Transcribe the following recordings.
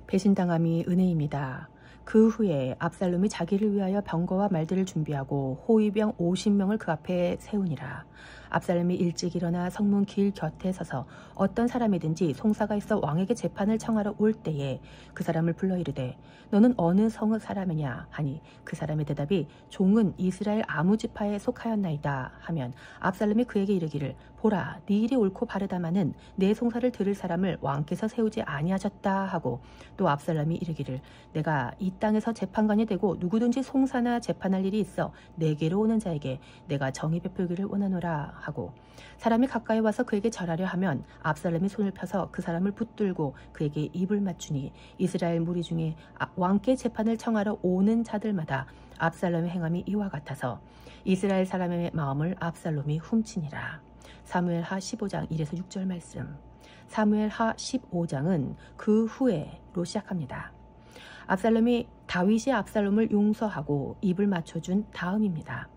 배신당함이 은혜입니다. 그 후에 압살롬이 자기를 위하여 병거와 말들을 준비하고 호위병 50명을 그 앞에 세우니라. 압살롬이 일찍 일어나 성문 길 곁에 서서 어떤 사람이든지 송사가 있어 왕에게 재판을 청하러 올 때에 그 사람을 불러 이르되 너는 어느 성의 사람이냐 하니 그 사람의 대답이 종은 이스라엘 아무 지파에 속하였나이다 하면 압살롬이 그에게 이르기를 보라 네 일이 옳고 바르다마는 내 송사를 들을 사람을 왕께서 세우지 아니하셨다 하고 또 압살롬이 이르기를 내가 이 땅에서 재판관이 되고 누구든지 송사나 재판할 일이 있어 내게로 오는 자에게 내가 정의 베풀기를 원하노라 하고 사람이 가까이 와서 그에게 절하려 하면 압살롬이 손을 펴서 그 사람을 붙들고 그에게 입을 맞추니 이스라엘 무리 중에 왕께 재판을 청하러 오는 자들마다 압살롬의 행함이 이와 같아서 이스라엘 사람의 마음을 압살롬이 훔치니라. 사무엘하 15장 1에서 6절 말씀. 사무엘하 15장은 그 후에로 시작합니다. 압살롬이 다윗이 압살롬을 용서하고 입을 맞춰준 다음입니다.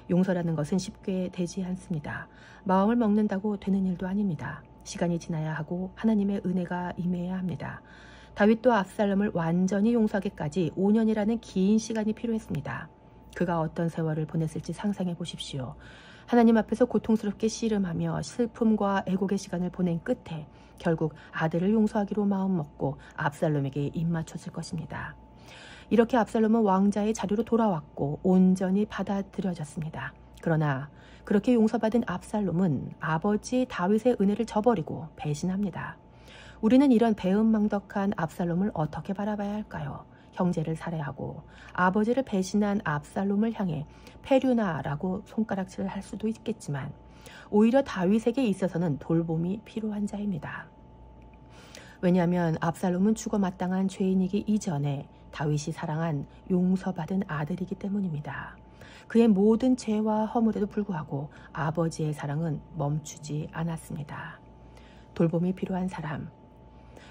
용서라는 것은 쉽게 되지 않습니다. 마음을 먹는다고 되는 일도 아닙니다. 시간이 지나야 하고 하나님의 은혜가 임해야 합니다. 다윗도 압살롬을 완전히 용서하기까지 5년이라는 긴 시간이 필요했습니다. 그가 어떤 세월을 보냈을지 상상해 보십시오. 하나님 앞에서 고통스럽게 씨름하며 슬픔과 애곡의 시간을 보낸 끝에 결국 아들을 용서하기로 마음먹고 압살롬에게 입맞췄을 것입니다. 이렇게 압살롬은 왕자의 자리로 돌아왔고 온전히 받아들여졌습니다. 그러나 그렇게 용서받은 압살롬은 아버지 다윗의 은혜를 저버리고 배신합니다. 우리는 이런 배은망덕한 압살롬을 어떻게 바라봐야 할까요? 형제를 살해하고 아버지를 배신한 압살롬을 향해 페류나라고 손가락질을 할 수도 있겠지만 오히려 다윗에게 있어서는 돌봄이 필요한 자입니다. 왜냐하면 압살롬은 죽어 마땅한 죄인이기 이전에 다윗이 사랑한 용서받은 아들이기 때문입니다. 그의 모든 죄와 허물에도 불구하고 아버지의 사랑은 멈추지 않았습니다. 돌봄이 필요한 사람,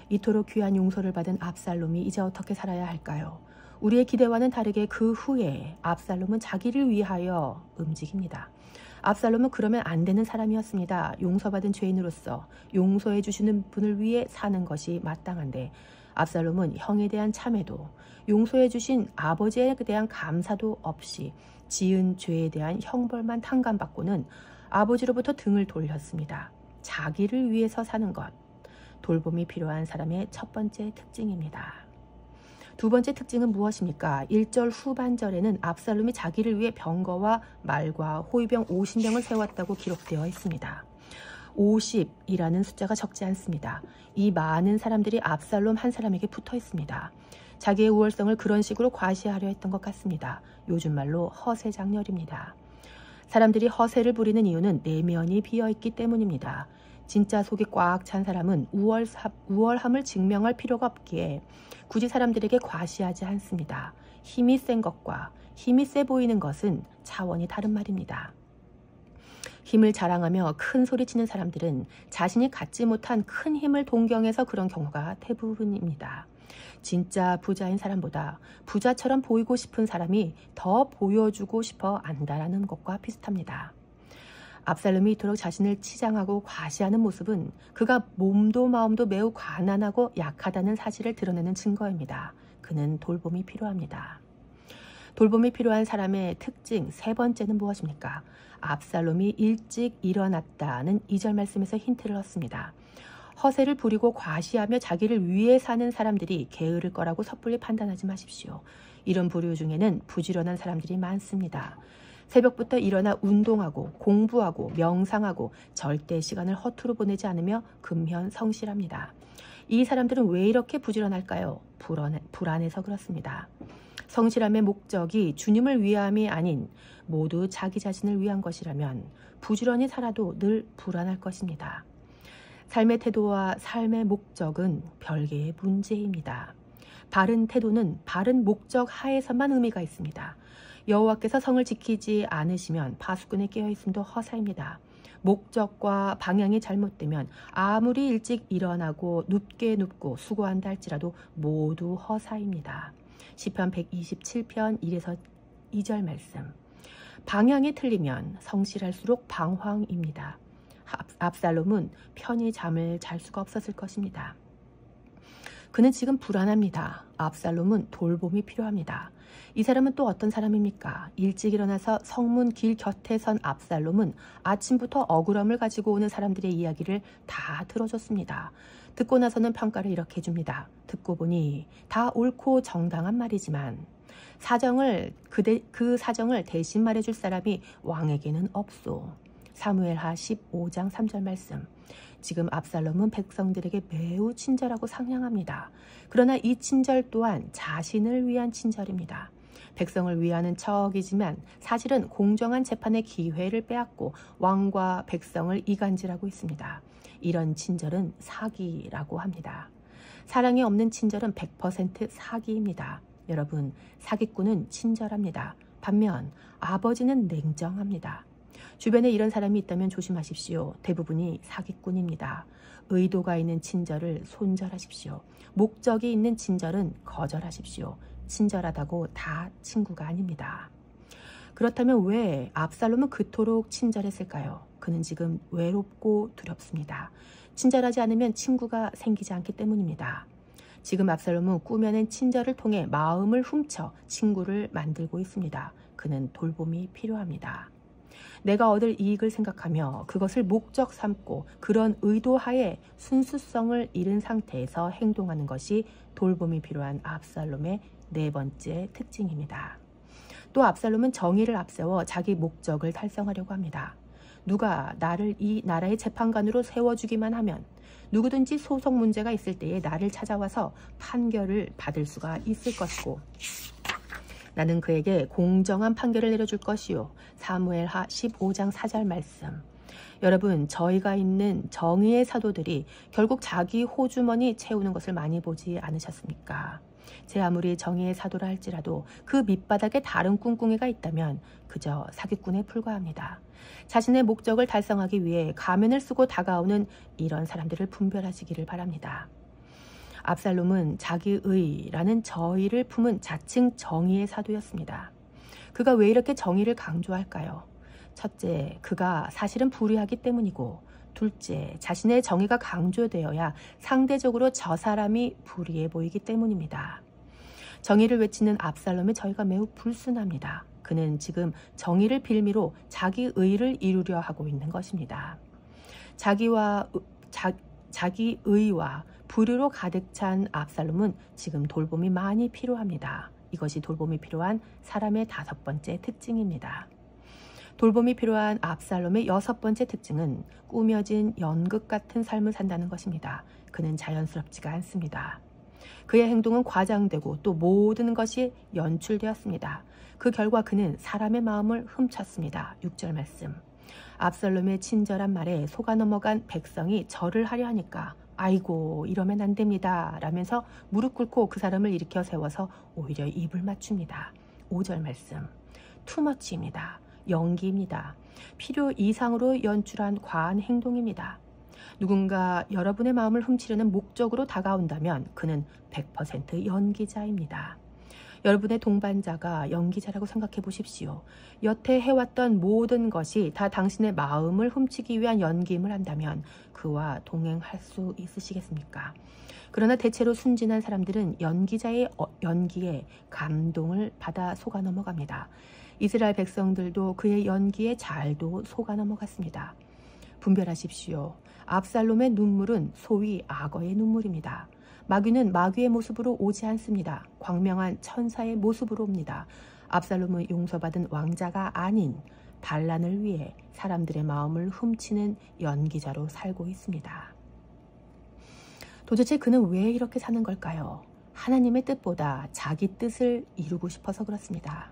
이토록 귀한 용서를 받은 압살롬이 이제 어떻게 살아야 할까요? 우리의 기대와는 다르게 그 후에 압살롬은 자기를 위하여 움직입니다. 압살롬은 그러면 안 되는 사람이었습니다. 용서받은 죄인으로서 용서해 주시는 분을 위해 사는 것이 마땅한데 압살롬은 형에 대한 참회도 용서해 주신 아버지에 대한 감사도 없이 지은 죄에 대한 형벌만 탕감받고는 아버지로부터 등을 돌렸습니다. 자기를 위해서 사는 것, 돌봄이 필요한 사람의 첫 번째 특징입니다. 두 번째 특징은 무엇입니까? 1절 후반절에는 압살롬이 자기를 위해 병거와 말과 호위병 50명을 세웠다고 기록되어 있습니다. 50이라는 숫자가 적지 않습니다. 이 많은 사람들이 압살롬 한 사람에게 붙어 있습니다. 자기의 우월성을 그런 식으로 과시하려 했던 것 같습니다. 요즘 말로 허세장렬입니다. 사람들이 허세를 부리는 이유는 내면이 비어있기 때문입니다. 진짜 속이 꽉 찬 사람은 우월함을 증명할 필요가 없기에 굳이 사람들에게 과시하지 않습니다. 힘이 센 것과 힘이 세 보이는 것은 차원이 다른 말입니다. 힘을 자랑하며 큰 소리치는 사람들은 자신이 갖지 못한 큰 힘을 동경해서 그런 경우가 대부분입니다. 진짜 부자인 사람보다 부자처럼 보이고 싶은 사람이 더 보여주고 싶어 안다라는 것과 비슷합니다. 압살롬이 이토록 자신을 치장하고 과시하는 모습은 그가 몸도 마음도 매우 가난하고 약하다는 사실을 드러내는 증거입니다. 그는 돌봄이 필요합니다. 돌봄이 필요한 사람의 특징 세 번째는 무엇입니까? 압살롬이 일찍 일어났다는 2절 말씀에서 힌트를 얻습니다. 허세를 부리고 과시하며 자기를 위해 사는 사람들이 게으를 거라고 섣불리 판단하지 마십시오. 이런 부류 중에는 부지런한 사람들이 많습니다. 새벽부터 일어나 운동하고 공부하고 명상하고 절대 시간을 허투루 보내지 않으며 근면 성실합니다. 이 사람들은 왜 이렇게 부지런할까요? 불안해서 그렇습니다. 성실함의 목적이 주님을 위함이 아닌 모두 자기 자신을 위한 것이라면 부지런히 살아도 늘 불안할 것입니다. 삶의 태도와 삶의 목적은 별개의 문제입니다. 바른 태도는 바른 목적 하에서만 의미가 있습니다. 여호와께서 성을 지키지 않으시면 파수꾼에 깨어있음도 허사입니다. 목적과 방향이 잘못되면 아무리 일찍 일어나고 눕게 눕고 수고한다 할지라도 모두 허사입니다. 시편 127편 1에서 2절 말씀. 방향이 틀리면 성실할수록 방황입니다. 압살롬은 편히 잠을 잘 수가 없었을 것입니다. 그는 지금 불안합니다. 압살롬은 돌봄이 필요합니다. 이 사람은 또 어떤 사람입니까? 일찍 일어나서 성문 길 곁에 선 압살롬은 아침부터 억울함을 가지고 오는 사람들의 이야기를 다 들어줬습니다. 듣고 나서는 평가를 이렇게 해줍니다. 듣고 보니 다 옳고 정당한 말이지만 그 사정을 대신 말해줄 사람이 왕에게는 없소. 사무엘하 15장 3절 말씀. 지금 압살롬은 백성들에게 매우 친절하고 상냥합니다. 그러나 이 친절 또한 자신을 위한 친절입니다. 백성을 위하는 척이지만 사실은 공정한 재판의 기회를 빼앗고 왕과 백성을 이간질하고 있습니다. 이런 친절은 사기라고 합니다. 사랑이 없는 친절은 100% 사기입니다. 여러분, 사기꾼은 친절합니다. 반면 아버지는 냉정합니다. 주변에 이런 사람이 있다면 조심하십시오. 대부분이 사기꾼입니다. 의도가 있는 친절을 손절하십시오. 목적이 있는 친절은 거절하십시오. 친절하다고 다 친구가 아닙니다. 그렇다면 왜 압살롬은 그토록 친절했을까요? 그는 지금 외롭고 두렵습니다. 친절하지 않으면 친구가 생기지 않기 때문입니다. 지금 압살롬은 꾸며낸 친절을 통해 마음을 훔쳐 친구를 만들고 있습니다. 그는 돌봄이 필요합니다. 내가 얻을 이익을 생각하며 그것을 목적 삼고 그런 의도하에 순수성을 잃은 상태에서 행동하는 것이 돌봄이 필요한 압살롬의 네 번째 특징입니다. 또 압살롬은 정의를 앞세워 자기 목적을 달성하려고 합니다. 누가 나를 이 나라의 재판관으로 세워주기만 하면 누구든지 소송 문제가 있을 때에 나를 찾아와서 판결을 받을 수가 있을 것이고 나는 그에게 공정한 판결을 내려줄 것이요. 사무엘하 15장 4절 말씀. 여러분, 저희가 있는 정의의 사도들이 결국 자기 호주머니 채우는 것을 많이 보지 않으셨습니까? 제 아무리 정의의 사도라 할지라도 그 밑바닥에 다른 꿍꿍이가 있다면 그저 사기꾼에 불과합니다. 자신의 목적을 달성하기 위해 가면을 쓰고 다가오는 이런 사람들을 분별하시기를 바랍니다. 압살롬은 자기의라는 저의를 품은 자칭 정의의 사도였습니다. 그가 왜 이렇게 정의를 강조할까요? 첫째, 그가 사실은 불의하기 때문이고, 둘째, 자신의 정의가 강조되어야 상대적으로 저 사람이 불의해 보이기 때문입니다. 정의를 외치는 압살롬의 저희가 매우 불순합니다. 그는 지금 정의를 빌미로 자기 의를 이루려 하고 있는 것입니다. 자기 의와 불의로 가득 찬 압살롬은 지금 돌봄이 많이 필요합니다. 이것이 돌봄이 필요한 사람의 다섯 번째 특징입니다. 돌봄이 필요한 압살롬의 여섯 번째 특징은 꾸며진 연극 같은 삶을 산다는 것입니다. 그는 자연스럽지가 않습니다. 그의 행동은 과장되고 또 모든 것이 연출되었습니다. 그 결과 그는 사람의 마음을 훔쳤습니다. 6절 말씀. 압살롬의 친절한 말에 속아 넘어간 백성이 절을 하려 하니까 아이고 이러면 안 됩니다 라면서 무릎 꿇고 그 사람을 일으켜 세워서 오히려 입을 맞춥니다. 5절 말씀. 투머치입니다. 연기입니다. 필요 이상으로 연출한 과한 행동입니다. 누군가 여러분의 마음을 훔치려는 목적으로 다가온다면 그는 100% 연기자입니다. 여러분의 동반자가 연기자라고 생각해 보십시오. 여태 해왔던 모든 것이 다 당신의 마음을 훔치기 위한 연기임을 한다면 그와 동행할 수 있으시겠습니까? 그러나 대체로 순진한 사람들은 연기자의 연기에 감동을 받아 속아 넘어갑니다. 이스라엘 백성들도 그의 연기에 잘도 속아 넘어갔습니다. 분별하십시오. 압살롬의 눈물은 소위 악어의 눈물입니다. 마귀는 마귀의 모습으로 오지 않습니다. 광명한 천사의 모습으로 옵니다. 압살롬은 용서받은 왕자가 아닌 반란을 위해 사람들의 마음을 훔치는 연기자로 살고 있습니다. 도대체 그는 왜 이렇게 사는 걸까요? 하나님의 뜻보다 자기 뜻을 이루고 싶어서 그렇습니다.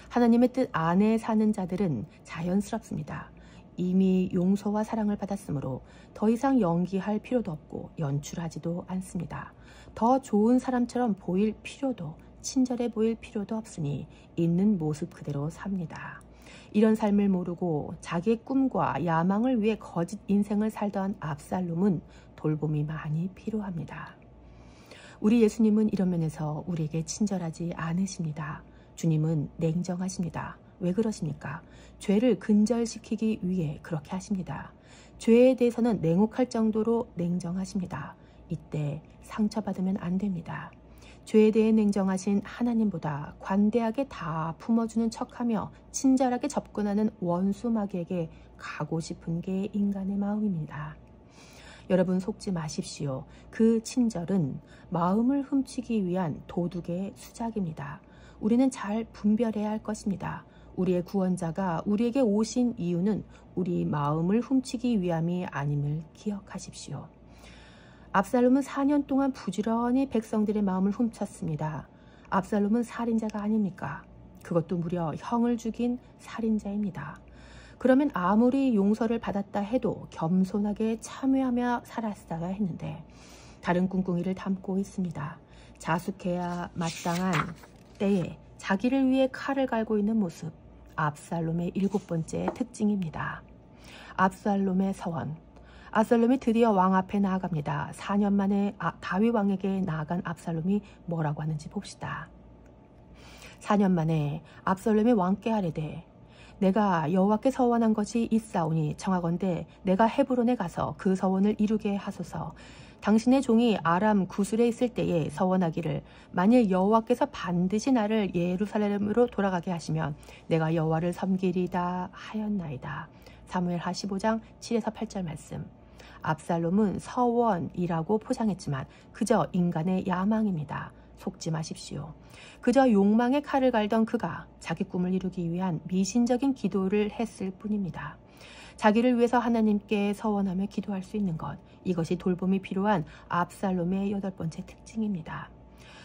하나님의 뜻 안에 사는 자들은 자연스럽습니다. 이미 용서와 사랑을 받았으므로 더 이상 연기할 필요도 없고 연출하지도 않습니다. 더 좋은 사람처럼 보일 필요도 친절해 보일 필요도 없으니 있는 모습 그대로 삽니다. 이런 삶을 모르고 자기의 꿈과 야망을 위해 거짓 인생을 살던 압살롬은 돌봄이 많이 필요합니다. 우리 예수님은 이런 면에서 우리에게 친절하지 않으십니다. 주님은 냉정하십니다. 왜 그러십니까? 죄를 근절시키기 위해 그렇게 하십니다. 죄에 대해서는 냉혹할 정도로 냉정하십니다. 이때 상처받으면 안 됩니다. 죄에 대해 냉정하신 하나님보다 관대하게 다 품어주는 척하며 친절하게 접근하는 원수 마귀에게 가고 싶은 게 인간의 마음입니다. 여러분 속지 마십시오. 그 친절은 마음을 훔치기 위한 도둑의 수작입니다. 우리는 잘 분별해야 할 것입니다. 우리의 구원자가 우리에게 오신 이유는 우리 마음을 훔치기 위함이 아님을 기억하십시오. 압살롬은 4년 동안 부지런히 백성들의 마음을 훔쳤습니다. 압살롬은 살인자가 아닙니까? 그것도 무려 형을 죽인 살인자입니다. 그러면 아무리 용서를 받았다 해도 겸손하게 참회하며 살았어야 했는데 다른 꿍꿍이를 담고 있습니다. 자숙해야 마땅한 때에 자기를 위해 칼을 갈고 있는 모습, 압살롬의 7번째 특징입니다. 압살롬의 서원. 압살롬이 드디어 왕 앞에 나아갑니다. 4년 만에 다윗 왕에게 나아간 압살롬이 뭐라고 하는지 봅시다. 4년 만에 압살롬이 왕께 아뢰되 내가 여호와께 서원한 것이 있사오니 청하건대 내가 헤브론에 가서 그 서원을 이루게 하소서. 당신의 종이 아람 구술에 있을 때에 서원하기를 만일 여호와께서 반드시 나를 예루살렘으로 돌아가게 하시면 내가 여호와를 섬기리다 하였나이다. 사무엘하 15장 7에서 8절 말씀. 압살롬은 서원이라고 포장했지만 그저 인간의 야망입니다. 속지 마십시오. 그저 욕망의 칼을 갈던 그가 자기 꿈을 이루기 위한 미신적인 기도를 했을 뿐입니다. 자기를 위해서 하나님께 서원하며 기도할 수 있는 것, 이것이 돌봄이 필요한 압살롬의 8번째 특징입니다.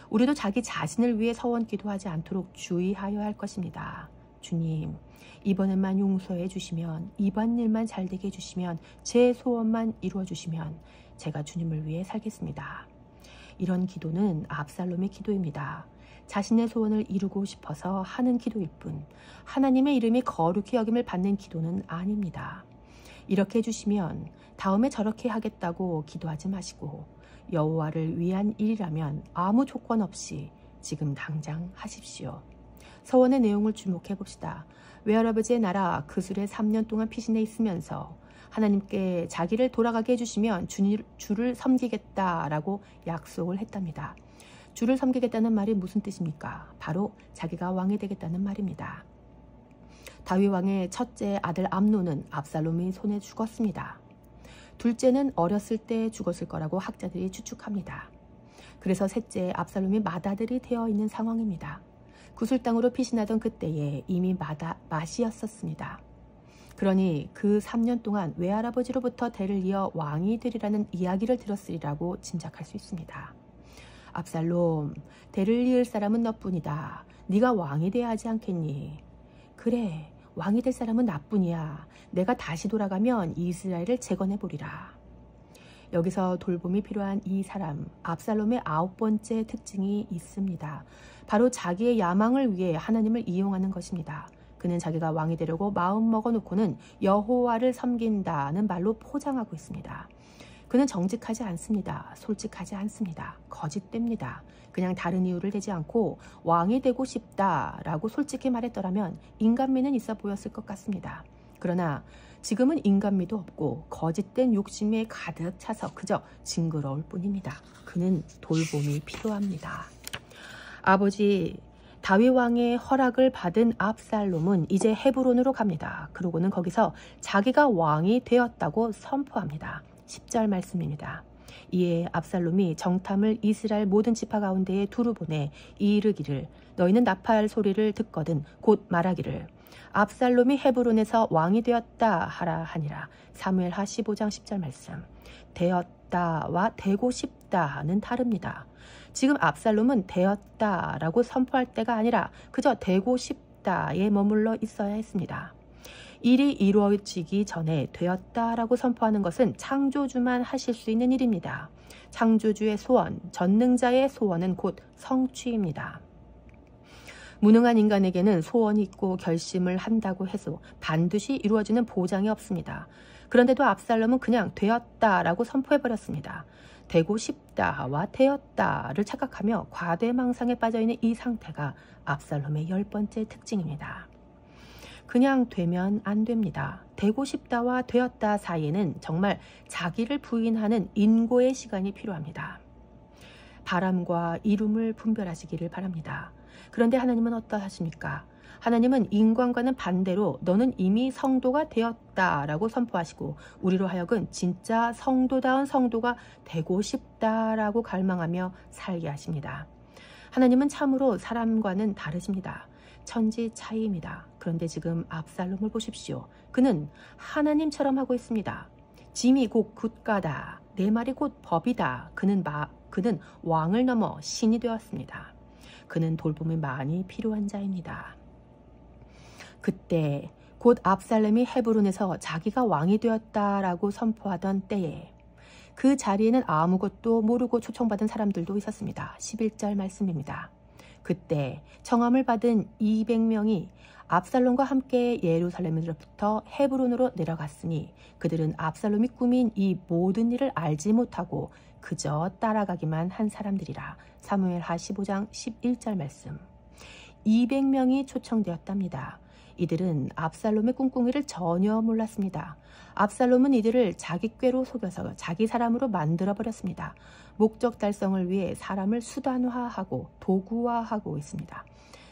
우리도 자기 자신을 위해 서원 기도하지 않도록 주의하여야 할 것입니다. 주님, 이번에만 용서해 주시면, 이번 일만 잘되게 해주시면, 제 소원만 이루어 주시면 제가 주님을 위해 살겠습니다. 이런 기도는 압살롬의 기도입니다. 자신의 소원을 이루고 싶어서 하는 기도일 뿐 하나님의 이름이 거룩히 여김을 받는 기도는 아닙니다. 이렇게 해주시면 다음에 저렇게 하겠다고 기도하지 마시고 여호와를 위한 일이라면 아무 조건 없이 지금 당장 하십시오. 서원의 내용을 주목해 봅시다. 외할아버지의 나라 그술에 3년 동안 피신해 있으면서 하나님께 자기를 돌아가게 해주시면 주를 섬기겠다라고 약속을 했답니다. 주를 섬기겠다는 말이 무슨 뜻입니까? 바로 자기가 왕이 되겠다는 말입니다. 다윗 왕의 첫째 아들 암논은 압살롬의 손에 죽었습니다. 둘째는 어렸을 때 죽었을 거라고 학자들이 추측합니다. 그래서 셋째 압살롬이 맏아들이 되어 있는 상황입니다. 구술 땅으로 피신하던 그때에 이미 맏이었었습니다. 그러니 그 3년 동안 외할아버지로부터 대를 이어 왕이 되리라는 이야기를 들었으리라고 짐작할 수 있습니다. 압살롬, 대를 이을 사람은 너뿐이다. 네가 왕이 돼야 하지 않겠니? 그래, 왕이 될 사람은 나뿐이야. 내가 다시 돌아가면 이스라엘을 재건해보리라. 여기서 돌봄이 필요한 이 사람, 압살롬의 9번째 특징이 있습니다. 바로 자기의 야망을 위해 하나님을 이용하는 것입니다. 그는 자기가 왕이 되려고 마음 먹어놓고는 여호와를 섬긴다는 말로 포장하고 있습니다. 그는 정직하지 않습니다. 솔직하지 않습니다. 거짓됩니다. 그냥 다른 이유를 대지 않고 왕이 되고 싶다라고 솔직히 말했더라면 인간미는 있어 보였을 것 같습니다. 그러나 지금은 인간미도 없고 거짓된 욕심에 가득 차서 그저 징그러울 뿐입니다. 그는 돌봄이 필요합니다. 아버지 다윗 왕의 허락을 받은 압살롬은 이제 헤브론으로 갑니다. 그러고는 거기서 자기가 왕이 되었다고 선포합니다. 10절 말씀입니다. 이에 압살롬이 정탐을 이스라엘 모든 지파 가운데에 두루 보내 이르기를 너희는 나팔 소리를 듣거든 곧 말하기를 압살롬이 헤브론에서 왕이 되었다 하라 하니라. 사무엘하 15장 10절 말씀. 되었다와 되고 싶다는 다릅니다. 지금 압살롬은 되었다라고 선포할 때가 아니라 그저 되고 싶다에 머물러 있어야 했습니다. 일이 이루어지기 전에 되었다라고 선포하는 것은 창조주만 하실 수 있는 일입니다. 창조주의 소원, 전능자의 소원은 곧 성취입니다. 무능한 인간에게는 소원이 있고 결심을 한다고 해서 반드시 이루어지는 보장이 없습니다. 그런데도 압살롬은 그냥 되었다라고 선포해버렸습니다. 되고 싶다와 되었다를 착각하며 과대망상에 빠져있는 이 상태가 압살롬의 10번째 특징입니다. 그냥 되면 안 됩니다. 되고 싶다와 되었다 사이에는 정말 자기를 부인하는 인고의 시간이 필요합니다. 바람과 이룸을 분별하시기를 바랍니다. 그런데 하나님은 어떠하십니까? 하나님은 인간과는 반대로 너는 이미 성도가 되었다라고 선포하시고 우리로 하여금 진짜 성도다운 성도가 되고 싶다라고 갈망하며 살게 하십니다. 하나님은 참으로 사람과는 다르십니다. 천지 차이입니다. 그런데 지금 압살롬을 보십시오. 그는 하나님처럼 하고 있습니다. 짐이 곧 굿가다. 내 말이 곧 법이다. 그는 왕을 넘어 신이 되었습니다. 그는 돌봄이 많이 필요한 자입니다. 그때 곧 압살롬이 헤브론에서 자기가 왕이 되었다라고 선포하던 때에 그 자리에는 아무것도 모르고 초청받은 사람들도 있었습니다. 11절 말씀입니다. 그때 청함을 받은 200명이 압살롬과 함께 예루살렘으로부터 헤브론으로 내려갔으니 그들은 압살롬이 꾸민 이 모든 일을 알지 못하고 그저 따라가기만 한 사람들이라. 사무엘하 15장 11절 말씀. 200명이 초청되었답니다. 이들은 압살롬의 꿍꿍이를 전혀 몰랐습니다. 압살롬은 이들을 자기 꾀로 속여서 자기 사람으로 만들어버렸습니다. 목적 달성을 위해 사람을 수단화하고 도구화하고 있습니다.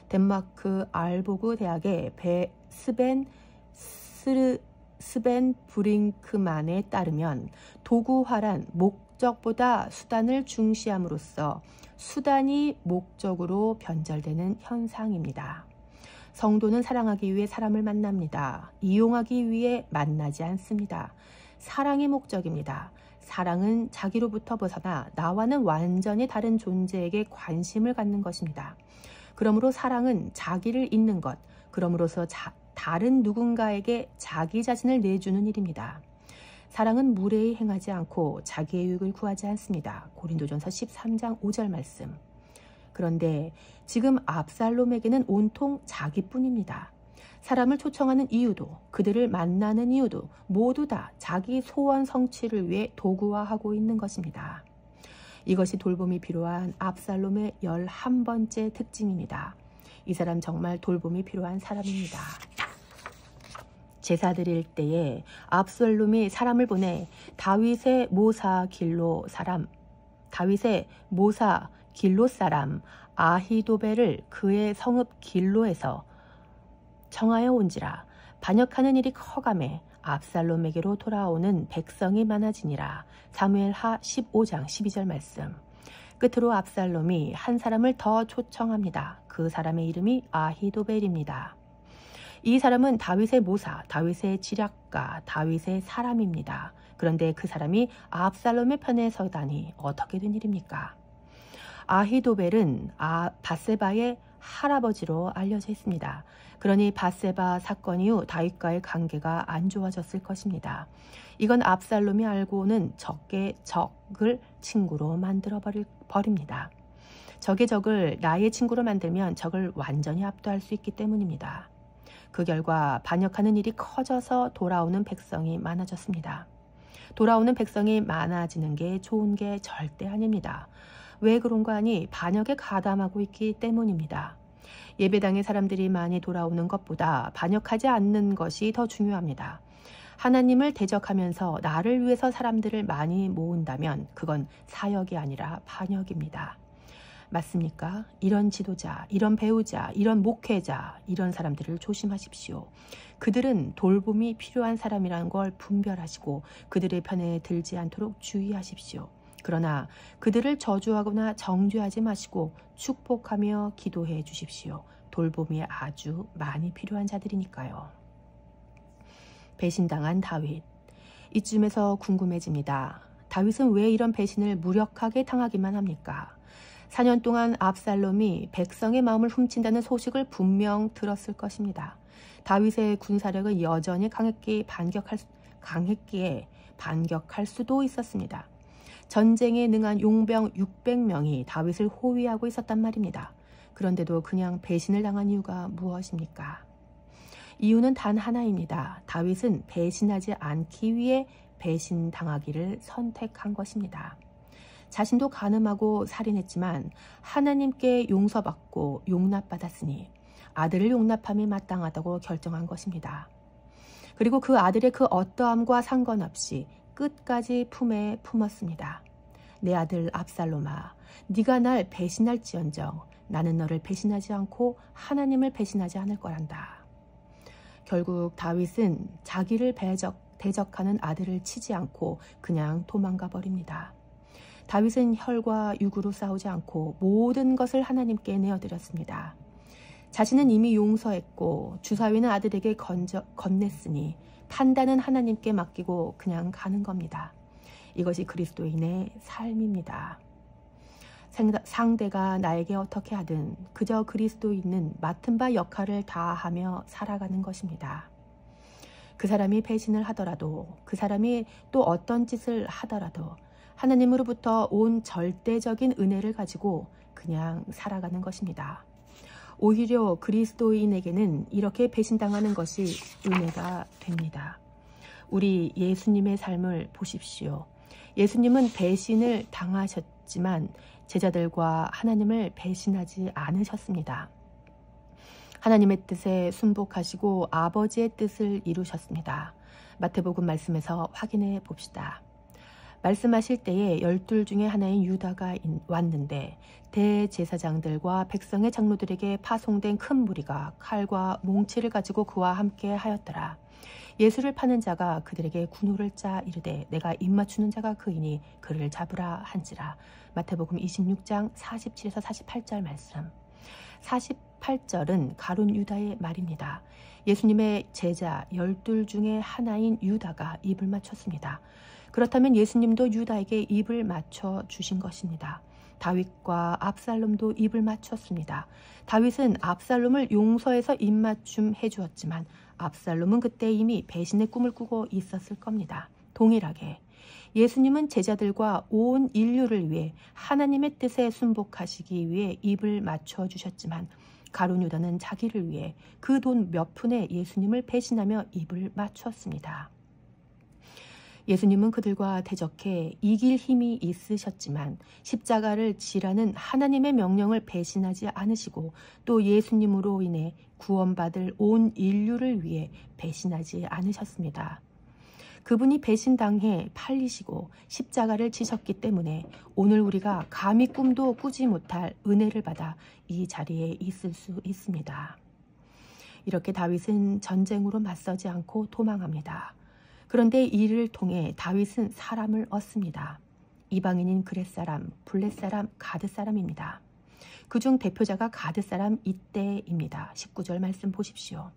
덴마크 알보그 대학의 스벤 브링크만에 따르면 도구화란 목적보다 수단을 중시함으로써 수단이 목적으로 변절되는 현상입니다. 성도는 사랑하기 위해 사람을 만납니다. 이용하기 위해 만나지 않습니다. 사랑이 목적입니다. 사랑은 자기로부터 벗어나 나와는 완전히 다른 존재에게 관심을 갖는 것입니다. 그러므로 사랑은 자기를 잇는 것, 그러므로서 다른 누군가에게 자기 자신을 내주는 일입니다. 사랑은 무례히 행하지 않고 자기의 유익을 구하지 않습니다. 고린도전서 13장 5절 말씀. 그런데 지금 압살롬에게는 온통 자기뿐입니다. 사람을 초청하는 이유도 그들을 만나는 이유도 모두 다 자기 소원 성취를 위해 도구화하고 있는 것입니다. 이것이 돌봄이 필요한 압살롬의 11번째 특징입니다. 이 사람 정말 돌봄이 필요한 사람입니다. 제사 드릴 때에 압살롬이 사람을 보내 다윗의 모사 길로 사람 아히도벨을 그의 성읍 길로에서 청하여 온지라. 반역하는 일이 커가매 압살롬에게로 돌아오는 백성이 많아지니라. 사무엘하 15장 12절 말씀. 끝으로 압살롬이 한 사람을 더 초청합니다. 그 사람의 이름이 아히도벨입니다. 이 사람은 다윗의 모사, 다윗의 지략가, 다윗의 사람입니다. 그런데 그 사람이 압살롬의 편에 서다니 어떻게 된 일입니까? 아히도벨은 밧세바의 할아버지로 알려져 있습니다. 그러니 밧세바 사건 이후 다윗과의 관계가 안 좋아졌을 것입니다. 이건 압살롬이 알고는 적의 적을 친구로 만들어 버립니다. 적의 적을 나의 친구로 만들면 적을 완전히 압도할 수 있기 때문입니다. 그 결과 반역하는 일이 커져서 돌아오는 백성이 많아졌습니다. 돌아오는 백성이 많아지는 게 좋은 게 절대 아닙니다. 왜 그런가 하니 반역에 가담하고 있기 때문입니다. 예배당에 사람들이 많이 돌아오는 것보다 반역하지 않는 것이 더 중요합니다. 하나님을 대적하면서 나를 위해서 사람들을 많이 모은다면 그건 사역이 아니라 반역입니다. 맞습니까? 이런 지도자, 이런 배우자, 이런 목회자, 이런 사람들을 조심하십시오. 그들은 돌봄이 필요한 사람이라는 걸 분별하시고 그들의 편에 들지 않도록 주의하십시오. 그러나 그들을 저주하거나 정죄하지 마시고 축복하며 기도해 주십시오. 돌봄이 아주 많이 필요한 자들이니까요. 배신당한 다윗. 이쯤에서 궁금해집니다. 다윗은 왜 이런 배신을 무력하게 당하기만 합니까? 4년 동안 압살롬이 백성의 마음을 훔친다는 소식을 분명 들었을 것입니다. 다윗의 군사력은 여전히 강했기에 반격할 수도 있었습니다. 전쟁에 능한 용병 600명이 다윗을 호위하고 있었단 말입니다. 그런데도 그냥 배신을 당한 이유가 무엇입니까? 이유는 단 하나입니다. 다윗은 배신하지 않기 위해 배신당하기를 선택한 것입니다. 자신도 간음하고 살인했지만 하나님께 용서받고 용납받았으니 아들을 용납함이 마땅하다고 결정한 것입니다. 그리고 그 아들의 그 어떠함과 상관없이 끝까지 품에 품었습니다. 내 아들 압살롬아, 네가 날 배신할지언정 나는 너를 배신하지 않고 하나님을 배신하지 않을 거란다. 결국 다윗은 자기를 대적하는 아들을 치지 않고 그냥 도망가 버립니다. 다윗은 혈과 육으로 싸우지 않고 모든 것을 하나님께 내어드렸습니다. 자신은 이미 용서했고 주사위는 아들에게 건넸으니 판단은 하나님께 맡기고 그냥 가는 겁니다. 이것이 그리스도인의 삶입니다. 상대가 나에게 어떻게 하든 그저 그리스도인은 맡은 바 역할을 다하며 살아가는 것입니다. 그 사람이 배신을 하더라도 그 사람이 또 어떤 짓을 하더라도 하나님으로부터 온 절대적인 은혜를 가지고 그냥 살아가는 것입니다. 오히려 그리스도인에게는 이렇게 배신당하는 것이 은혜가 됩니다. 우리 예수님의 삶을 보십시오. 예수님은 배신을 당하셨지만 제자들과 하나님을 배신하지 않으셨습니다. 하나님의 뜻에 순복하시고 아버지의 뜻을 이루셨습니다. 마태복음 말씀에서 확인해 봅시다. 말씀하실 때에 12 중에 하나인 유다가 왔는데 대제사장들과 백성의 장로들에게 파송된 큰 무리가 칼과 몽치를 가지고 그와 함께 하였더라. 예수를 파는 자가 그들에게 군호를 짜 이르되 내가 입맞추는 자가 그이니 그를 잡으라 한지라. 마태복음 26장 47에서 48절 말씀. 48절은 가룟 유다의 말입니다. 예수님의 제자 12 중에 하나인 유다가 입을 맞췄습니다. 그렇다면 예수님도 유다에게 입을 맞춰 주신 것입니다. 다윗과 압살롬도 입을 맞췄습니다. 다윗은 압살롬을 용서해서 입맞춤 해주었지만 압살롬은 그때 이미 배신의 꿈을 꾸고 있었을 겁니다. 동일하게 예수님은 제자들과 온 인류를 위해 하나님의 뜻에 순복하시기 위해 입을 맞춰 주셨지만 가룟 유다는 자기를 위해 그 돈 몇 푼에 예수님을 배신하며 입을 맞추었습니다. 예수님은 그들과 대적해 이길 힘이 있으셨지만 십자가를 지라는 하나님의 명령을 배신하지 않으시고 또 예수님으로 인해 구원받을 온 인류를 위해 배신하지 않으셨습니다. 그분이 배신당해 팔리시고 십자가를 지셨기 때문에 오늘 우리가 감히 꿈도 꾸지 못할 은혜를 받아 이 자리에 있을 수 있습니다. 이렇게 다윗은 전쟁으로 맞서지 않고 도망합니다. 그런데 이를 통해 다윗은 사람을 얻습니다. 이방인인 그렛 사람, 블렛 사람, 가드 사람입니다. 그중 대표자가 가드 사람 이때입니다. 19절 말씀 보십시오.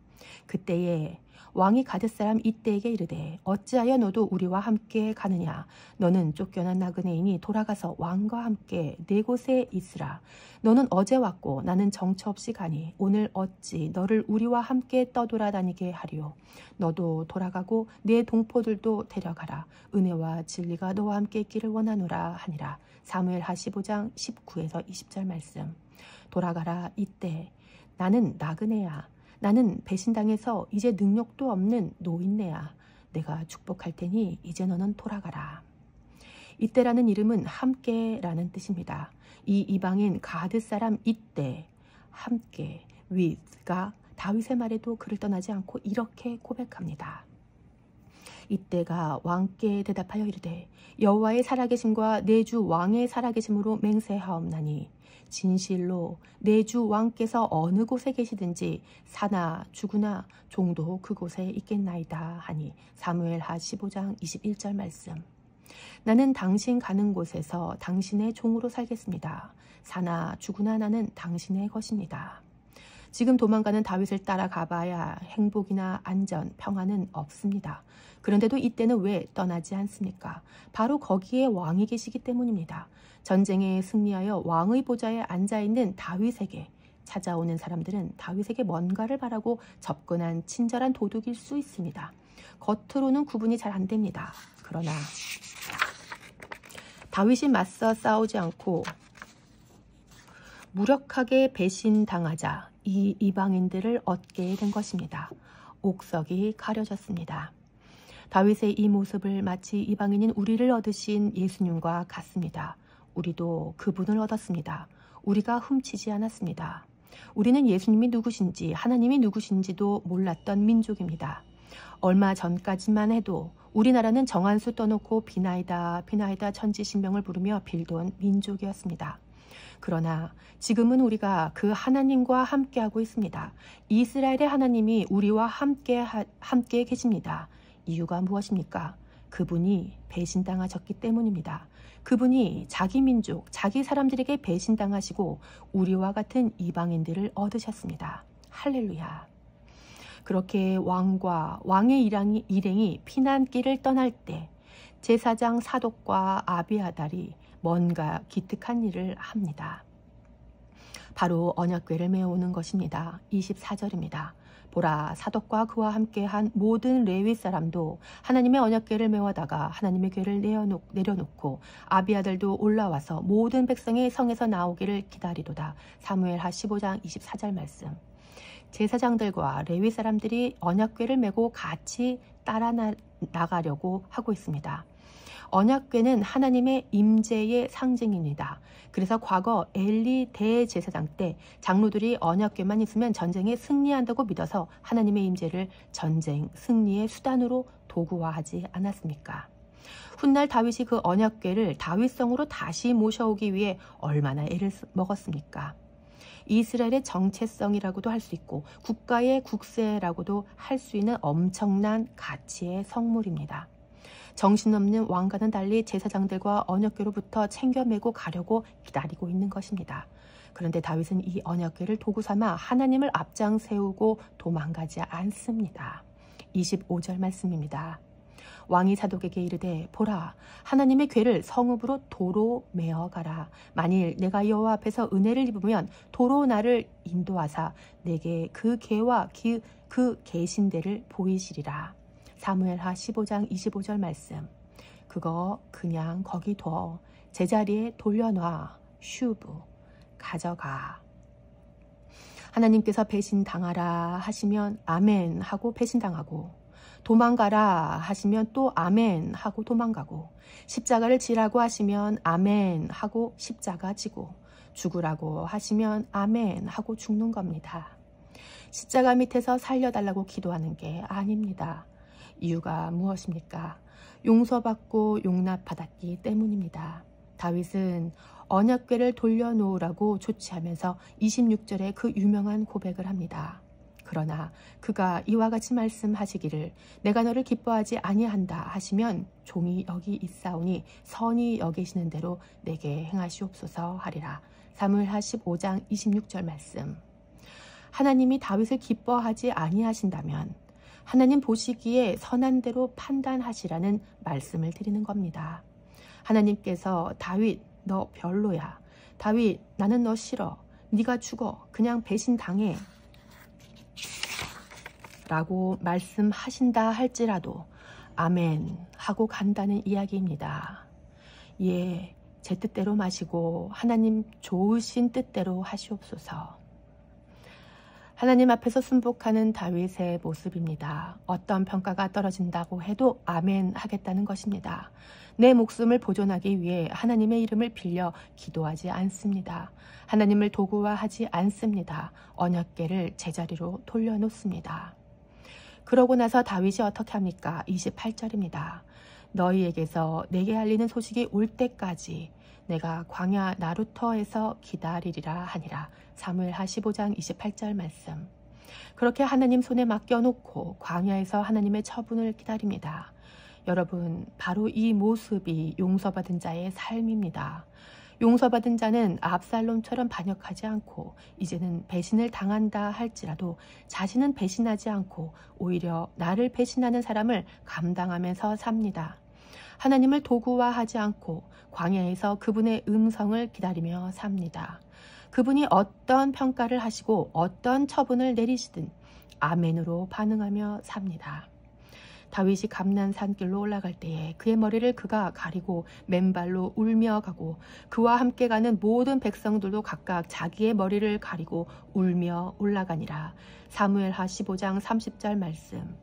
그때에 왕이 가드 사람 이때에게 이르되 어찌하여 너도 우리와 함께 가느냐. 너는 쫓겨난 나그네이니 돌아가서 왕과 함께 네 곳에 있으라. 너는 어제 왔고 나는 정처 없이 가니 오늘 어찌 너를 우리와 함께 떠돌아다니게 하리요. 너도 돌아가고 네 동포들도 데려가라. 은혜와 진리가 너와 함께 있기를 원하노라 하니라. 사무엘하 15장 19에서 20절 말씀. 돌아가라 이때 나는 나그네야. 나는 배신당해서 이제 능력도 없는 노인네야. 내가 축복할 테니 이제 너는 돌아가라. 이때라는 이름은 함께라는 뜻입니다. 이 이방인 가드 사람 이때 함께 with가 다윗의 말에도 그를 떠나지 않고 이렇게 고백합니다. 이때가 왕께 대답하여 이르되 여호와의 살아계심과 내 주 왕의 살아계심으로 맹세하옵나니 진실로 내 주 왕께서 어느 곳에 계시든지 사나 죽으나 종도 그곳에 있겠나이다 하니 사무엘하 15장 21절 말씀. 나는 당신 가는 곳에서 당신의 종으로 살겠습니다. 사나 죽으나 나는 당신의 것입니다. 지금 도망가는 다윗을 따라가봐야 행복이나 안전, 평안은 없습니다. 그런데도 이때는 왜 떠나지 않습니까? 바로 거기에 왕이 계시기 때문입니다. 전쟁에 승리하여 왕의 보좌에 앉아있는 다윗에게 찾아오는 사람들은 다윗에게 뭔가를 바라고 접근한 친절한 도둑일 수 있습니다. 겉으로는 구분이 잘 안 됩니다. 그러나 다윗이 맞서 싸우지 않고 무력하게 배신당하자 이 이방인들을 얻게 된 것입니다. 옥석이 가려졌습니다. 다윗의 이 모습을 마치 이방인인 우리를 얻으신 예수님과 같습니다. 우리도 그분을 얻었습니다. 우리가 훔치지 않았습니다. 우리는 예수님이 누구신지 하나님이 누구신지도 몰랐던 민족입니다. 얼마 전까지만 해도 우리나라는 정한수 떠놓고 비나이다 비나이다 천지신명을 부르며 빌던 민족이었습니다. 그러나 지금은 우리가 그 하나님과 함께하고 있습니다. 이스라엘의 하나님이 우리와 함께 계십니다. 이유가 무엇입니까? 그분이 배신당하셨기 때문입니다. 그분이 자기 민족, 자기 사람들에게 배신당하시고 우리와 같은 이방인들을 얻으셨습니다. 할렐루야. 그렇게 왕의 일행이 피난길을 떠날 때 제사장 사독과 아비아달이 뭔가 기특한 일을 합니다. 바로 언약궤를 메어오는 것입니다. 24절입니다. 보라, 사독과 그와 함께한 모든 레위 사람도 하나님의 언약궤를 메워다가 하나님의 궤를 내려놓고 아비아들도 올라와서 모든 백성이 성에서 나오기를 기다리도다. 사무엘하 15장 24절 말씀. 제사장들과 레위 사람들이 언약궤를 메고 같이 따라 나가려고 하고 있습니다. 언약궤는 하나님의 임재의 상징입니다. 그래서 과거 엘리 대제사장 때 장로들이 언약궤만 있으면 전쟁에 승리한다고 믿어서 하나님의 임재를 전쟁 승리의 수단으로 도구화하지 않았습니까? 훗날 다윗이 그 언약궤를 다윗성으로 다시 모셔오기 위해 얼마나 애를 먹었습니까? 이스라엘의 정체성이라고도 할 수 있고 국가의 국세라고도 할 수 있는 엄청난 가치의 성물입니다. 정신없는 왕과는 달리 제사장들과 언약궤로부터 챙겨메고 가려고 기다리고 있는 것입니다. 그런데 다윗은 이 언약궤를 도구 삼아 하나님을 앞장 세우고 도망가지 않습니다. 25절 말씀입니다. 왕이 사독에게 이르되 보라, 하나님의 궤를 성읍으로 도로 메어가라. 만일 내가 여호와 앞에서 은혜를 입으면 도로 나를 인도하사 내게 그 궤와 그 계신대를 보이시리라. 사무엘하 15장 25절 말씀. 그거 그냥 거기 둬. 제자리에 돌려놔. 슈브. 가져가. 하나님께서 배신당하라 하시면 아멘 하고 배신당하고, 도망가라 하시면 또 아멘 하고 도망가고, 십자가를 지라고 하시면 아멘 하고 십자가 지고, 죽으라고 하시면 아멘 하고 죽는 겁니다. 십자가 밑에서 살려달라고 기도하는 게 아닙니다. 이유가 무엇입니까? 용서받고 용납받았기 때문입니다. 다윗은 언약궤를 돌려놓으라고 조치하면서 26절에 그 유명한 고백을 합니다. 그러나 그가 이와 같이 말씀하시기를 내가 너를 기뻐하지 아니한다 하시면 종이 여기 있사오니 선히 여기시는 대로 내게 행하시옵소서 하리라. 사무엘하 15장 26절 말씀. 하나님이 다윗을 기뻐하지 아니하신다면 하나님 보시기에 선한 대로 판단하시라는 말씀을 드리는 겁니다. 하나님께서 다윗 너 별로야. 다윗 나는 너 싫어. 네가 죽어. 그냥 배신당해. 라고 말씀하신다 할지라도 아멘 하고 간다는 이야기입니다. 예, 제 뜻대로 마시고 하나님 좋으신 뜻대로 하시옵소서. 하나님 앞에서 순복하는 다윗의 모습입니다. 어떤 평가가 떨어진다고 해도 아멘 하겠다는 것입니다. 내 목숨을 보존하기 위해 하나님의 이름을 빌려 기도하지 않습니다. 하나님을 도구화하지 않습니다. 언약궤를 제자리로 돌려놓습니다. 그러고 나서 다윗이 어떻게 합니까? 28절입니다. 너희에게서 내게 알리는 소식이 올 때까지 내가 광야 나루터에서 기다리리라 하니라. 사무엘하 15장 28절 말씀. 그렇게 하나님 손에 맡겨놓고 광야에서 하나님의 처분을 기다립니다. 여러분, 바로 이 모습이 용서받은 자의 삶입니다. 용서받은 자는 압살롬처럼 반역하지 않고 이제는 배신을 당한다 할지라도 자신은 배신하지 않고 오히려 나를 배신하는 사람을 감당하면서 삽니다. 하나님을 도구화하지 않고 광야에서 그분의 음성을 기다리며 삽니다. 그분이 어떤 평가를 하시고 어떤 처분을 내리시든 아멘으로 반응하며 삽니다. 다윗이 감난산길로 올라갈 때에 그의 머리를 그가 가리고 맨발로 울며 가고 그와 함께 가는 모든 백성들도 각각 자기의 머리를 가리고 울며 올라가니라. 사무엘하 15장 30절 말씀.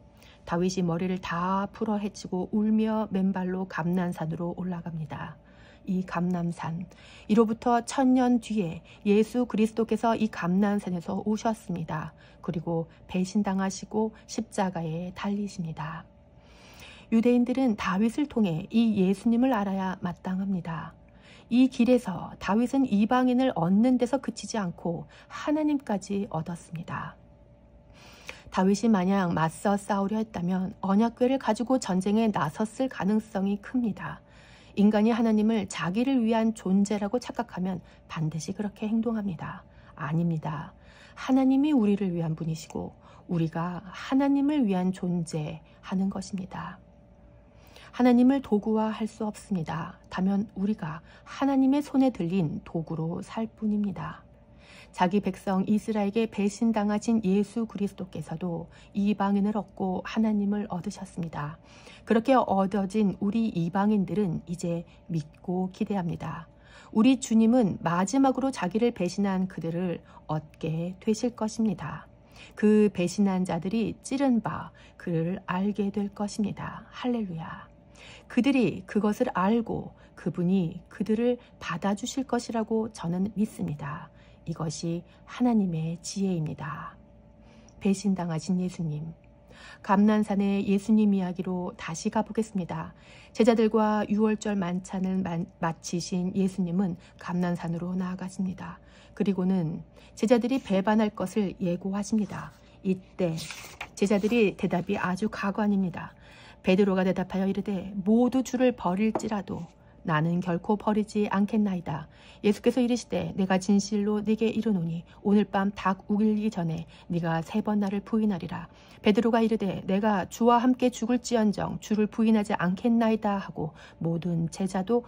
다윗이 머리를 다 풀어 헤치고 울며 맨발로 감난산으로 올라갑니다. 이 감람산. 이로부터 1000년 뒤에 예수 그리스도께서 이 감람산에서 오셨습니다. 그리고 배신당하시고 십자가에 달리십니다. 유대인들은 다윗을 통해 이 예수님을 알아야 마땅합니다. 이 길에서 다윗은 이방인을 얻는 데서 그치지 않고 하나님까지 얻었습니다. 다윗이 만약 맞서 싸우려 했다면 언약궤를 가지고 전쟁에 나섰을 가능성이 큽니다. 인간이 하나님을 자기를 위한 존재라고 착각하면 반드시 그렇게 행동합니다. 아닙니다. 하나님이 우리를 위한 분이시고 우리가 하나님을 위한 존재하는 것입니다. 하나님을 도구화할 수 없습니다. 다만 우리가 하나님의 손에 들린 도구로 살 뿐입니다. 자기 백성 이스라엘에게 배신당하신 예수 그리스도께서도 이방인을 얻고 하나님을 얻으셨습니다. 그렇게 얻어진 우리 이방인들은 이제 믿고 기대합니다. 우리 주님은 마지막으로 자기를 배신한 그들을 얻게 되실 것입니다. 그 배신한 자들이 찌른 바 그를 알게 될 것입니다. 할렐루야. 그들이 그것을 알고 그분이 그들을 받아주실 것이라고 저는 믿습니다. 이것이 하나님의 지혜입니다. 배신당하신 예수님. 감난산의 예수님 이야기로 다시 가보겠습니다. 제자들과 유월절 만찬을 마치신 예수님은 감난산으로 나아가십니다. 그리고는 제자들이 배반할 것을 예고하십니다. 이때 제자들이 대답이 아주 가관입니다. 베드로가 대답하여 이르되 모두 주를 버릴지라도 나는 결코 버리지 않겠나이다. 예수께서 이르시되 내가 진실로 네게 이르노니 오늘 밤 닭 우기기 전에 네가 3번 나를 부인하리라. 베드로가 이르되 내가 주와 함께 죽을지언정 주를 부인하지 않겠나이다 하고 모든 제자도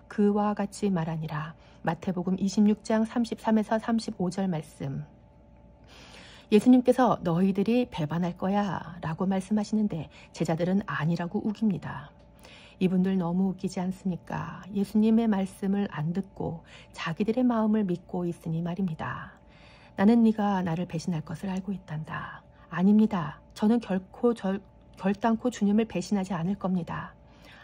그와 같이 말하니라. 마태복음 26장 33에서 35절 말씀. 예수님께서 너희들이 배반할 거야 라고 말씀하시는데 제자들은 아니라고 우깁니다. 이분들 너무 웃기지 않습니까? 예수님의 말씀을 안 듣고 자기들의 마음을 믿고 있으니 말입니다. 나는 네가 나를 배신할 것을 알고 있단다. 아닙니다. 저는 결단코 주님을 배신하지 않을 겁니다.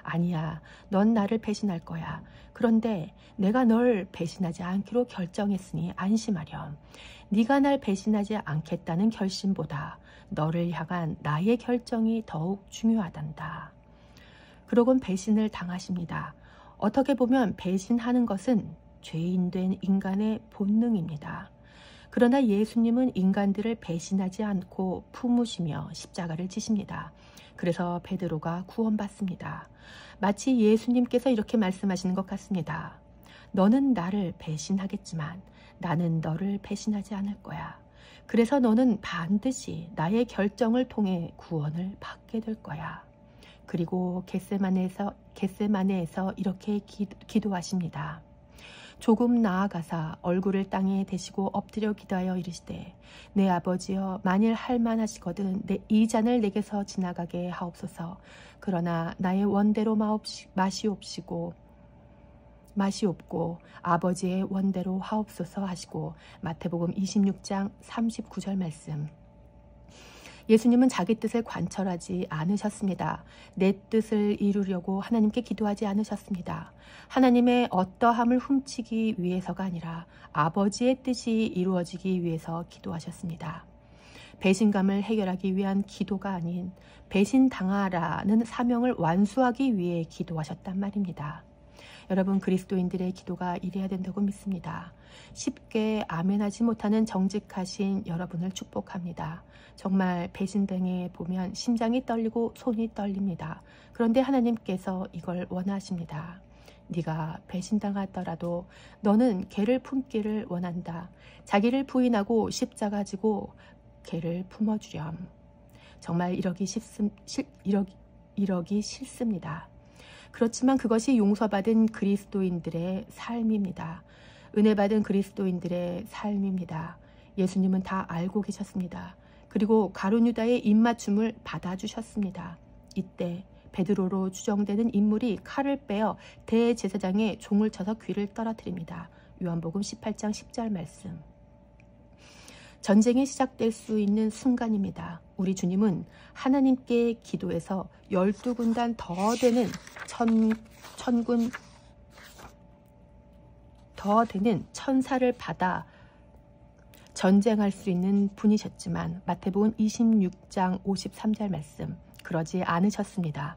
아니야, 넌 나를 배신할 거야. 그런데 내가 널 배신하지 않기로 결정했으니 안심하렴. 네가 날 배신하지 않겠다는 결심보다 너를 향한 나의 결정이 더욱 중요하단다. 그러곤 배신을 당하십니다. 어떻게 보면 배신하는 것은 죄인된 인간의 본능입니다. 그러나 예수님은 인간들을 배신하지 않고 품으시며 십자가를 지십니다. 그래서 베드로가 구원받습니다. 마치 예수님께서 이렇게 말씀하시는 것 같습니다. 너는 나를 배신하겠지만 나는 너를 배신하지 않을 거야. 그래서 너는 반드시 나의 결정을 통해 구원을 받게 될 거야. 그리고 겟세마네에서 이렇게 기도하십니다. 조금 나아가사 얼굴을 땅에 대시고 엎드려 기도하여 이르시되 내 아버지여 만일 할만하시거든 이 잔을 내게서 지나가게 하옵소서. 그러나 나의 원대로 맛이 없고 아버지의 원대로 하옵소서 하시고 마태복음 26장 39절 말씀. 예수님은 자기 뜻을 관철하지 않으셨습니다. 내 뜻을 이루려고 하나님께 기도하지 않으셨습니다. 하나님의 어떠함을 훔치기 위해서가 아니라 아버지의 뜻이 이루어지기 위해서 기도하셨습니다. 배신감을 해결하기 위한 기도가 아닌 배신당하라는 사명을 완수하기 위해 기도하셨단 말입니다. 여러분, 그리스도인들의 기도가 이래야 된다고 믿습니다. 쉽게 아멘하지 못하는 정직하신 여러분을 축복합니다. 정말 배신당해 보면 심장이 떨리고 손이 떨립니다. 그런데 하나님께서 이걸 원하십니다. 네가 배신당하더라도 너는 개를 품기를 원한다. 자기를 부인하고 십자가 지고 개를 품어주렴. 정말 이러기 싫습니다. 그렇지만 그것이 용서받은 그리스도인들의 삶입니다. 은혜받은 그리스도인들의 삶입니다. 예수님은 다 알고 계셨습니다. 그리고 가룟유다의 입맞춤을 받아주셨습니다. 이때 베드로로 추정되는 인물이 칼을 빼어 대제사장의 종을 쳐서 귀를 떨어뜨립니다. 요한복음 18장 10절 말씀. 전쟁이 시작될 수 있는 순간입니다. 우리 주님은 하나님께 기도해서 12군단 더 되는 천군 더 되는 천사를 받아 전쟁할 수 있는 분이셨지만 마태복음 26장 53절 말씀 그러지 않으셨습니다.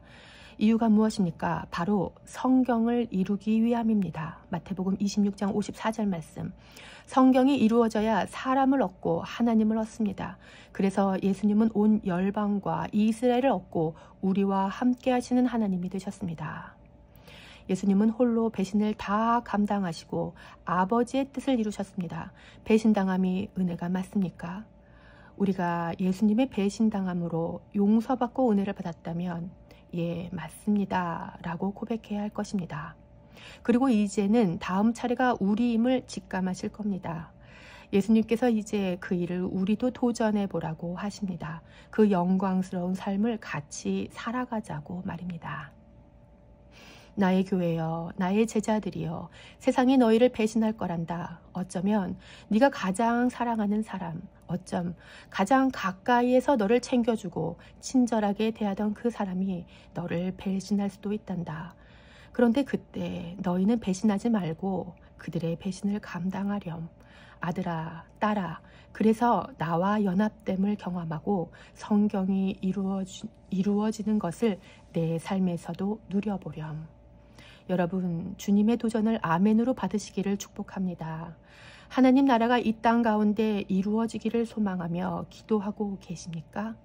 이유가 무엇입니까? 바로 성경을 이루기 위함입니다. 마태복음 26장 54절 말씀. 성경이 이루어져야 사람을 얻고 하나님을 얻습니다. 그래서 예수님은 온 열방과 이스라엘을 얻고 우리와 함께 하시는 하나님이 되셨습니다. 예수님은 홀로 배신을 다 감당하시고 아버지의 뜻을 이루셨습니다. 배신당함이 은혜가 맞습니까? 우리가 예수님의 배신당함으로 용서받고 은혜를 받았다면 예, 맞습니다 라고 고백해야 할 것입니다. 그리고 이제는 다음 차례가 우리임을 직감하실 겁니다. 예수님께서 이제 그 일을 우리도 도전해 보라고 하십니다. 그 영광스러운 삶을 같이 살아가자고 말입니다. 나의 교회여, 나의 제자들이여, 세상이 너희를 배신할 거란다. 어쩌면 네가 가장 사랑하는 사람, 어쩜 가장 가까이에서 너를 챙겨주고 친절하게 대하던 그 사람이 너를 배신할 수도 있단다. 그런데 그때 너희는 배신하지 말고 그들의 배신을 감당하렴. 아들아, 딸아, 그래서 나와 연합됨을 경험하고 성경이 이루어지는 것을 내 삶에서도 누려보렴. 여러분, 주님의 도전을 아멘으로 받으시기를 축복합니다. 하나님 나라가 이 땅 가운데 이루어지기를 소망하며 기도하고 계십니까?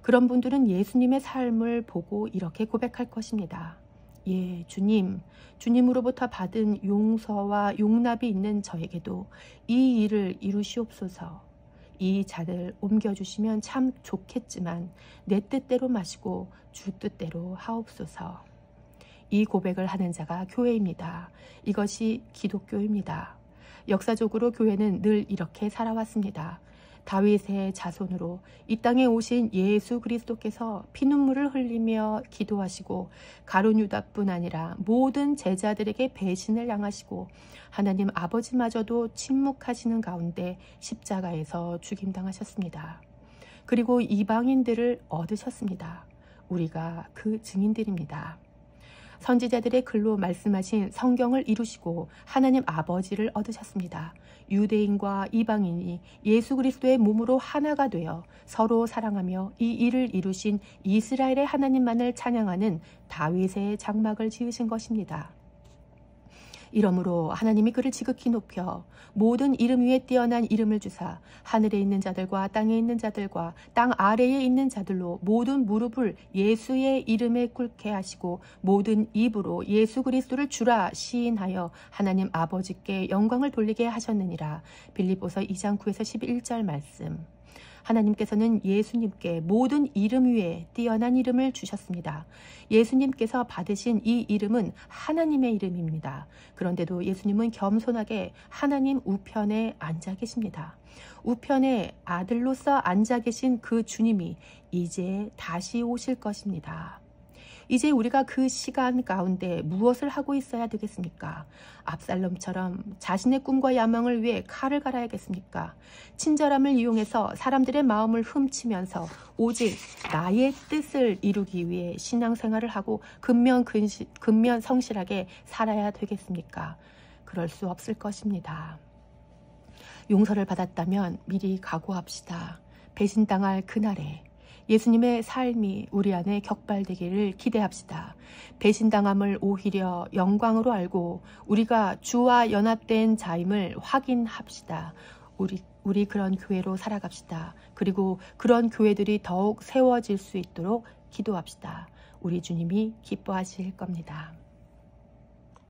그런 분들은 예수님의 삶을 보고 이렇게 고백할 것입니다. 예, 주님으로부터 받은 용서와 용납이 있는 저에게도 이 일을 이루시옵소서. 이 잔을 옮겨주시면 참 좋겠지만 내 뜻대로 마시고 주 뜻대로 하옵소서. 이 고백을 하는 자가 교회입니다. 이것이 기독교입니다. 역사적으로 교회는 늘 이렇게 살아왔습니다. 다윗의 자손으로 이 땅에 오신 예수 그리스도께서 피눈물을 흘리며 기도하시고 가룟 유다뿐 아니라 모든 제자들에게 배신을 당하시고 하나님 아버지마저도 침묵하시는 가운데 십자가에서 죽임당하셨습니다. 그리고 이방인들을 얻으셨습니다. 우리가 그 증인들입니다. 선지자들의 글로 말씀하신 성경을 이루시고 하나님 아버지를 얻으셨습니다. 유대인과 이방인이 예수 그리스도의 몸으로 하나가 되어 서로 사랑하며 이 일을 이루신 이스라엘의 하나님만을 찬양하는 다윗의 장막을 지으신 것입니다. 이러므로 하나님이 그를 지극히 높여 모든 이름 위에 뛰어난 이름을 주사 하늘에 있는 자들과 땅에 있는 자들과 땅 아래에 있는 자들로 모든 무릎을 예수의 이름에 꿇게 하시고 모든 입으로 예수 그리스도를 주라 시인하여 하나님 아버지께 영광을 돌리게 하셨느니라. 빌립보서 2장 9에서 11절 말씀. 하나님께서는 예수님께 모든 이름 위에 뛰어난 이름을 주셨습니다. 예수님께서 받으신 이 이름은 하나님의 이름입니다. 그런데도 예수님은 겸손하게 하나님 우편에 앉아 계십니다. 우편에 아들로서 앉아 계신 그 주님이 이제 다시 오실 것입니다. 이제 우리가 그 시간 가운데 무엇을 하고 있어야 되겠습니까? 압살롬처럼 자신의 꿈과 야망을 위해 칼을 갈아야겠습니까? 친절함을 이용해서 사람들의 마음을 훔치면서 오직 나의 뜻을 이루기 위해 신앙생활을 하고 근면 성실하게 살아야 되겠습니까? 그럴 수 없을 것입니다. 용서를 받았다면 미리 각오합시다. 배신당할 그날에 예수님의 삶이 우리 안에 격발되기를 기대합시다. 배신당함을 오히려 영광으로 알고 우리가 주와 연합된 자임을 확인합시다. 우리 그런 교회로 살아갑시다. 그리고 그런 교회들이 더욱 세워질 수 있도록 기도합시다. 우리 주님이 기뻐하실 겁니다.